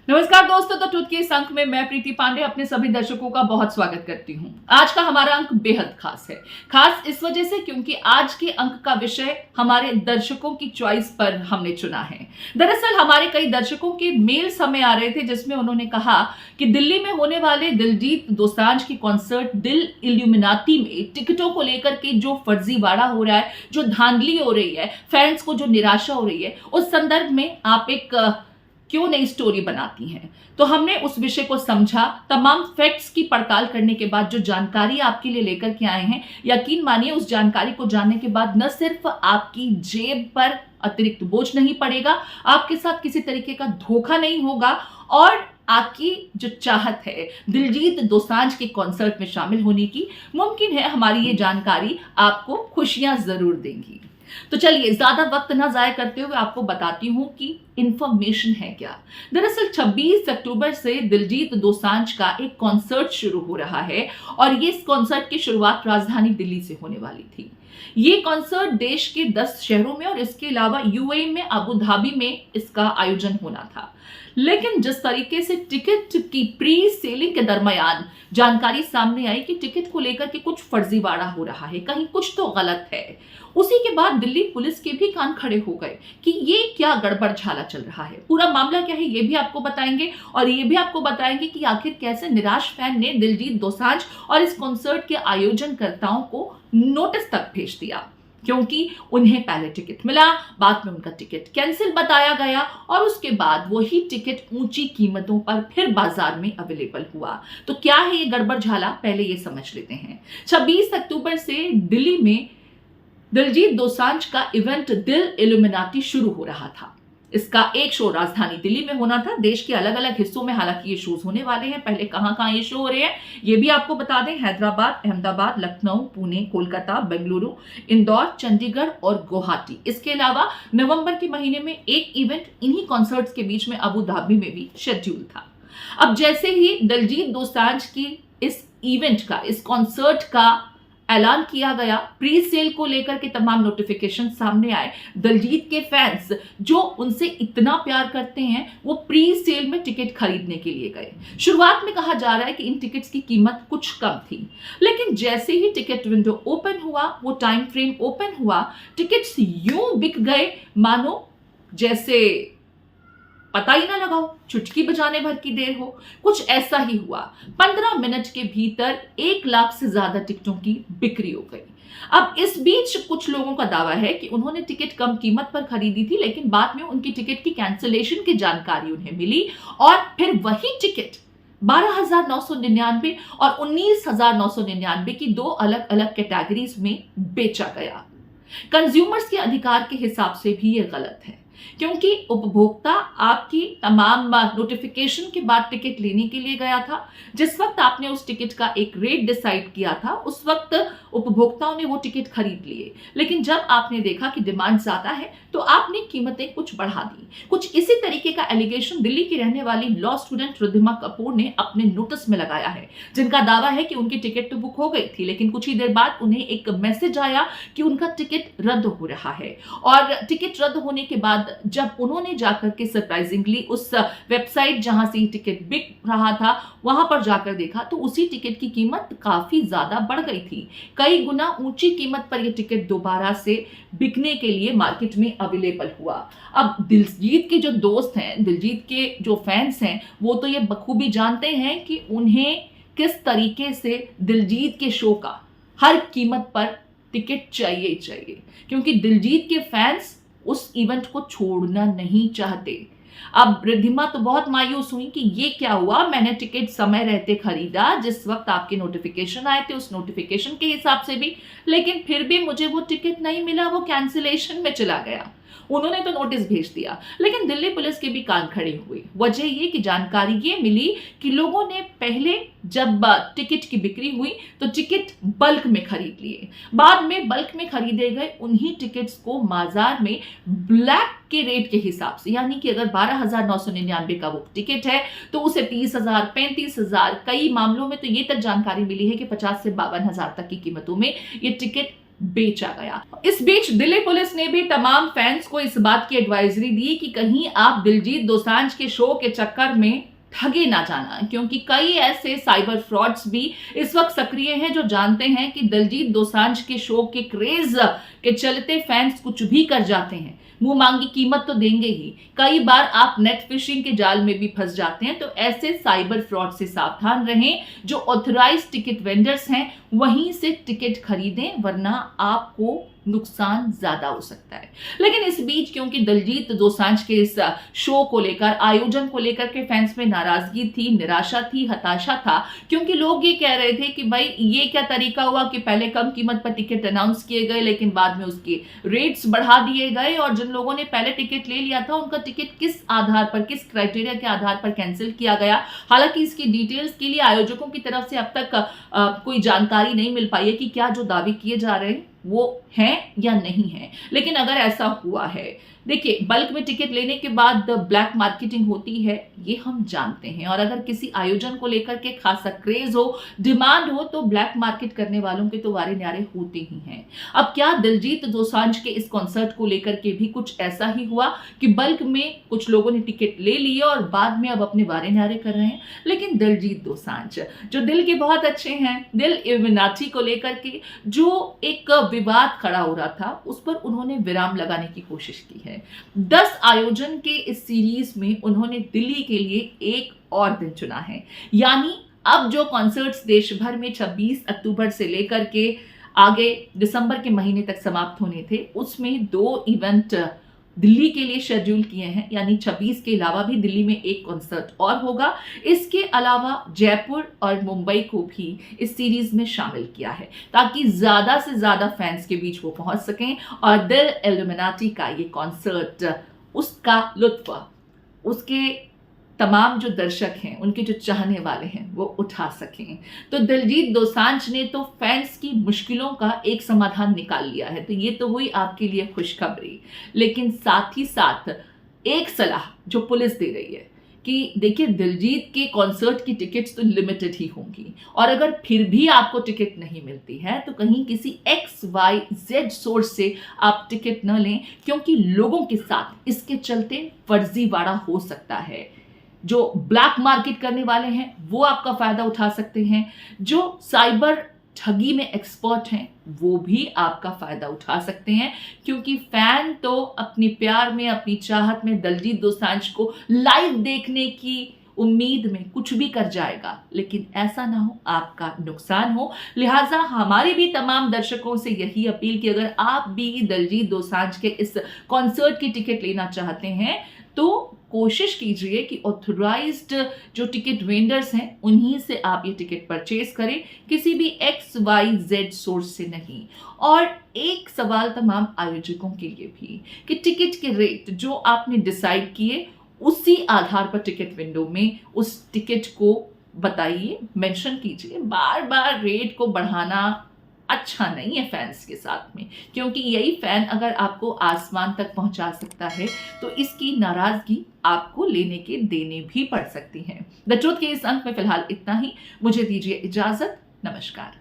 नमस्कार दोस्तों, तो ट्रुथ के इस अंक में मैं प्रीति पांडे अपने सभी दर्शकों का बहुत स्वागत करती हूं। आज का हमारा अंक बेहद खास है। खास इस वजह से क्योंकि आज के अंक का विषय हमारे दर्शकों की चॉइस पर हमने चुना है। दरअसल हमारे कई दर्शकों के मेल समय आ रहे थे जिसमें उन्होंने कहा कि दिल्ली में होने वाले दिलजीत दोसांझ की कॉन्सर्ट दिल इल्यूमिनाटी में टिकटों को लेकर के जो फर्जीवाड़ा हो रहा है, जो धांधली हो रही है, फैंस को जो निराशा हो रही है, उस संदर्भ में आप एक क्यों नई स्टोरी बनाती हैं। तो हमने उस विषय को समझा, तमाम फैक्ट्स की पड़ताल करने के बाद जो जानकारी आपके लिए लेकर के आए हैं, यकीन मानिए उस जानकारी को जानने के बाद न सिर्फ आपकी जेब पर अतिरिक्त बोझ नहीं पड़ेगा, आपके साथ किसी तरीके का धोखा नहीं होगा और आपकी जो चाहत है दिलजीत दोसांझ के कॉन्सर्ट में शामिल होने की, मुमकिन है हमारी ये जानकारी आपको खुशियां जरूर देंगी। तो चलिए ज्यादा वक्त ना जाया करते हुए आपको बताती हूं कि इंफॉर्मेशन है क्या। दरअसल 26 अक्टूबर से दिलजीत दोसांझ का एक कॉन्सर्ट शुरू हो रहा है और ये इस कॉन्सर्ट की शुरुआत राजधानी दिल्ली से होने वाली थी। ये कॉन्सर्ट देश के 10 शहरों में और इसके अलावा यूएई में अबू धाबी में इसका आयोजन होना था। लेकिन जिस तरीके से टिकट की प्री सेलिंग के दरमियान जानकारी सामने आई कि टिकट को लेकर के कुछ फर्जीवाड़ा हो रहा है, कहीं कुछ तो गलत है, उसी के बाद दिल्ली पुलिस के भी कान खड़े हो गए कि ये क्या गड़बड़ झाला चल रहा है। पूरा मामला क्या है ये भी आपको बताएंगे और ये भी आपको बताएंगे कि आखिर कैसे निराश फैन ने दिलजीत दोसांझ और इस कॉन्सर्ट के आयोजनकर्ताओं को नोटिस तक भेज दिया, क्योंकि उन्हें पहले टिकट मिला, बाद में उनका टिकट कैंसिल बताया गया और उसके बाद वही टिकट ऊंची कीमतों पर फिर बाजार में अवेलेबल हुआ। तो क्या है ये गड़बड़ झाला, पहले ये समझ लेते हैं। 26 अक्टूबर से दिल्ली में दिलजीत दोसांझ का इवेंट दिल इल्यूमिनाटी शुरू हो रहा था। इसका एक शो राजधानी दिल्ली में होना था। देश के अलग अलग हिस्सों में हालांकि ये शोज होने वाले हैं। पहले कहां कहां ये शो हो रहे हैं ये भी आपको बता दें। हैदराबाद, अहमदाबाद, लखनऊ, पुणे, कोलकाता, बेंगलुरु, इंदौर, चंडीगढ़ और गुवाहाटी। इसके अलावा नवंबर के महीने में एक इवेंट इन्हीं कॉन्सर्ट्स के बीच में अबू धाबी में भी शेड्यूल था। अब जैसे ही दिलजीत दोसांझ की इस इवेंट का, इस कॉन्सर्ट का ऐलान किया गया, प्री सेल को लेकर के तमाम नोटिफिकेशन सामने आए, दिलजीत के फैंस जो उनसे इतना प्यार करते हैं वो प्री सेल में टिकट खरीदने के लिए गए। शुरुआत में कहा जा रहा है कि इन टिकट्स की कीमत कुछ कम थी, लेकिन जैसे ही टिकट विंडो ओपन हुआ, वो टाइम फ्रेम ओपन हुआ, टिकट्स यूं बिक गए मानो जैसे पता ही ना लगाओ, चुटकी बजाने भर की देर हो। कुछ ऐसा ही हुआ। 15 मिनट के भीतर 1 लाख से ज्यादा टिकटों की बिक्री हो गई। अब इस बीच कुछ लोगों का दावा है कि उन्होंने टिकट कम कीमत पर खरीदी थी, लेकिन बाद में उनकी टिकट की कैंसिलेशन की जानकारी उन्हें मिली और फिर वही टिकट 12,999 और 19,999 की दो अलग अलग कैटेगरीज में बेचा गया। कंज्यूमर्स के अधिकार के हिसाब से भी यह गलत है, क्योंकि उपभोक्ता आपकी तमाम नोटिफिकेशन के बाद टिकट लेने के लिए गया था। जिस वक्त आपने उस टिकट का एक रेट डिसाइड किया था, उस वक्त उपभोक्ताओं ने वो टिकट खरीद लिए, लेकिन जब आपने देखा कि डिमांड ज्यादा है तो आपने कीमतें कुछ बढ़ा दी। कुछ इसी तरीके का एलिगेशन दिल्ली की रहने वाली लॉ स्टूडेंट रिद्धिमा कपूर ने अपने नोटिस में लगाया है, जिनका दावा है कि उनकी टिकट तो बुक हो गई थी, लेकिन कुछ ही देर बाद उन्हें एक मैसेज आया कि उनका टिकट रद्द हो रहा है। और टिकट रद्द होने के बाद जब उन्होंने जाकर के सरप्राइजिंगली उस वेबसाइट जहां से टिकट बिक रहा था वहां पर जाकर देखा तो उसी टिकट की कीमत काफी ज्यादा बढ़ गई थी। कई गुना ऊंची कीमत पर यह टिकट दोबारा से बिकने के लिए मार्केट में अवेलेबल हुआ। अब दिलजीत के जो दोस्त हैं, दिलजीत के जो फैंस हैं, वो तो ये बखूबी जानते हैं कि उन्हें किस तरीके से दिलजीत के शो का हर कीमत पर टिकट चाहिए चाहिए, क्योंकि दिलजीत के फैंस उस इवेंट को छोड़ना नहीं चाहते। अब रिद्धिमा तो बहुत मायूस हुई कि ये क्या हुआ, मैंने टिकट समय रहते खरीदा, जिस वक्त आपके नोटिफिकेशन आए थे उस नोटिफिकेशन के हिसाब से भी, लेकिन फिर भी मुझे वो टिकट नहीं मिला, वो कैंसिलेशन में चला गया। उन्होंने तो नोटिस भेज दिया, लेकिन दिल्ली पुलिस के भी कान खड़े हुए। वजह ये कि जानकारी ये मिली कि लोगों ने पहले जब टिकट की बिक्री हुई तो टिकट बल्क में खरीद लिए, बाद में बल्क में खरीदे गए उन्हीं टिकट्स को बाजार में ब्लैक के रेट के हिसाब से, यानी कि अगर 12,999 का वो टिकट है तो उसे 30,000, 35,000, कई मामलों में तो ये तक जानकारी मिली है कि 50 से 52,000 तक की कीमतों में ये टिकट बेचा गया। इस बीच दिल्ली पुलिस ने भी तमाम फैंस को इस बात की एडवाइजरी दी कि कहीं आप दिलजीत दोसांझ के शो के चक्कर में ठगे ना जाना, क्योंकि कई ऐसे साइबर फ्रॉड्स भी इस वक्त सक्रिय हैं जो जानते हैं कि दिलजीत दोसांझ के शो के क्रेज के चलते फैंस कुछ भी कर जाते हैं, मुंह मांगी कीमत तो देंगे ही। कई बार आप नेट फिशिंग के जाल में भी फंस जाते हैं। तो ऐसे साइबर फ्रॉड से सावधान रहें। जो ऑथराइज्ड टिकट वेंडर्स हैं वहीं से टिकट खरीदें, वरना आपको नुकसान ज्यादा हो सकता है। लेकिन इस बीच क्योंकि दिलजीत दोसांझ के इस शो को लेकर, आयोजन को लेकर के फैंस में नाराजगी थी, निराशा थी, हताशा था, क्योंकि लोग ये कह रहे थे कि भाई ये क्या तरीका हुआ कि पहले कम कीमत पर टिकट अनाउंस किए गए लेकिन बाद में उसके रेट्स बढ़ा दिए गए, और जिन लोगों ने पहले टिकट ले लिया था उनका टिकट किस आधार पर, किस क्राइटेरिया के आधार पर कैंसिल किया गया। हालांकि इसकी डिटेल्स के लिए आयोजकों की तरफ से अब तक कोई जानकारी नहीं मिल पाई है कि क्या जो दावे किए जा रहे हैं वो है या नहीं है। लेकिन अगर ऐसा हुआ है, देखिए बल्क में टिकट लेने के बाद ब्लैक मार्केटिंग होती है, ये हम जानते हैं, और अगर किसी आयोजन को लेकर के खासा क्रेज हो, डिमांड हो, तो ब्लैक मार्केट करने वालों के तो वारे न्यारे होते ही हैं। अब क्या दिलजीत दोसांझ के इस कॉन्सर्ट को लेकर के भी कुछ ऐसा ही हुआ कि बल्क में कुछ लोगों ने टिकट ले लिए और बाद में अब अपने वारे न्यारे कर रहे हैं। लेकिन दिलजीत दोसांझ जो दिल के बहुत अच्छे हैं, दिल इल्यूमिनाटी को लेकर के जो एक विवाद खड़ा हो रहा था उस पर उन्होंने विराम लगाने की कोशिश की है। 10 आयोजन के इस सीरीज में उन्होंने दिल्ली के लिए एक और दिन चुना है। यानी अब जो कॉन्सर्ट्स देश भर में 26 अक्टूबर से लेकर के आगे दिसंबर के महीने तक समाप्त होने थे, उसमें 2 इवेंट दिल्ली के लिए शेड्यूल किए हैं। यानी 26 के अलावा भी दिल्ली में एक कॉन्सर्ट और होगा। इसके अलावा जयपुर और मुंबई को भी इस सीरीज में शामिल किया है ताकि ज्यादा से ज्यादा फैंस के बीच वो पहुंच सकें और दिल इल्यूमिनाटी का ये कॉन्सर्ट, उसका लुत्फ उसके तमाम जो दर्शक हैं, उनके जो चाहने वाले हैं, वो उठा सकें। तो दिलजीत दोसांझ ने तो फैंस की मुश्किलों का एक समाधान निकाल लिया है, तो ये तो हुई आपके लिए खुशखबरी। लेकिन साथ ही साथ एक सलाह जो पुलिस दे रही है कि देखिए दिलजीत के कॉन्सर्ट की टिकट्स तो लिमिटेड ही होंगी, और अगर फिर भी आपको टिकट नहीं मिलती है तो कहीं किसी XYZ सोर्स से आप टिकट न लें, क्योंकि लोगों के साथ इसके चलते फर्जीवाड़ा हो सकता है। जो ब्लैक मार्केट करने वाले हैं वो आपका फायदा उठा सकते हैं, जो साइबर ठगी में एक्सपर्ट हैं वो भी आपका फायदा उठा सकते हैं, क्योंकि फैन तो अपनी प्यार में, अपनी चाहत में दिलजीत दोसांझ को लाइव देखने की उम्मीद में कुछ भी कर जाएगा, लेकिन ऐसा ना हो आपका नुकसान हो। लिहाजा हमारी भी तमाम दर्शकों से यही अपील कि अगर आप भी दिलजीत दोसांझ के इस कॉन्सर्ट की टिकट लेना चाहते हैं तो कोशिश कीजिए कि ऑथराइज्ड जो टिकट वेंडर्स हैं उन्हीं से आप ये टिकट परचेज करें, किसी भी XYZ सोर्स से नहीं। और एक सवाल तमाम आयोजकों के लिए भी कि टिकट के रेट जो आपने डिसाइड किए उसी आधार पर टिकट विंडो में उस टिकट को बताइए, मेंशन कीजिए। बार बार रेट को बढ़ाना अच्छा नहीं है फैंस के साथ में, क्योंकि यही फैन अगर आपको आसमान तक पहुंचा सकता है तो इसकी नाराजगी आपको लेने के देने भी पड़ सकती है। द ट्रुथ के इस अंक में फिलहाल इतना ही। मुझे दीजिए इजाजत। नमस्कार।